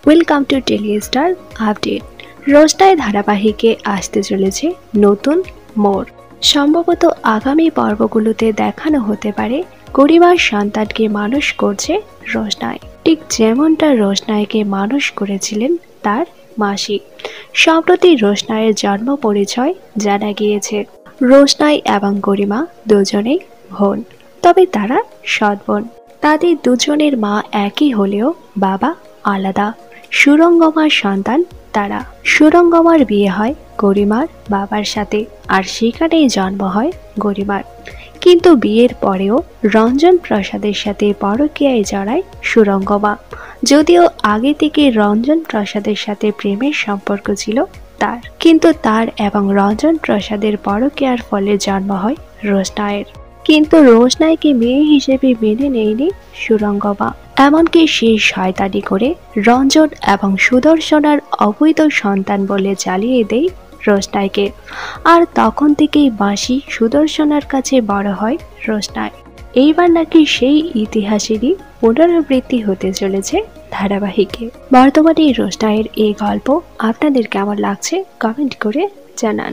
Welcome to Tele Star update. Roshnai ধারাবাহিকে আসতে চলেছে নতুন মোড়। সম্ভবত আগামী পর্বগুলোতে দেখানো হতে পারে গরিমার সন্তানকে মানুষ করছে রোশনাই, ঠিক যেমনটা রোশনাইকে মানুষ করেছিলেন তার মাসি। সম্প্রতি রোশনাইয়ের জন্ম পরিচয় জানা গিয়েছে। রোশনাই এবং গরিমা দুজনেই বোন, তবে তারা সৎ বোন। তাদের দুজনের মা একই হলেও বাবা আলাদা। সুরঙ্গমার সন্তান তারা। সুরঙ্গমার বিয়ে হয় গরিমার বাবার সাথে, আর সেখানেই জন্ম হয় গরিমার। কিন্তু বিয়ের পরেও রঞ্জন প্রসাদের সাথে পরকীয়ায় জড়ায় সুরঙ্গমা। যদিও আগে থেকে রঞ্জন প্রসাদের সাথে প্রেমের সম্পর্ক ছিল তার, কিন্তু তার এবং রঞ্জন প্রসাদের পরকীয়ার ফলে জন্ম হয় রোশনাইয়ের। কিন্তু রোশনাইকে মেয়ে হিসেবে মেনে নেয়নি সুরঙ্গমা। এমনকি সে শয়তানি করে রঞ্জন এবং সুদর্শনার অবৈধ সন্তান বলে চালিয়ে দেয় রোশনাইকে। আর তখন থেকেই মাসি সুদর্শনার কাছে বড় হয় রোশনাই। এইবার নাকি সেই ইতিহাসেরই পুনরাবৃত্তি হতে চলেছে ধারাবাহিকে। বর্তমানে রোশনাইয়ের এই গল্প আপনাদের কেমন লাগছে কমেন্ট করে জানান।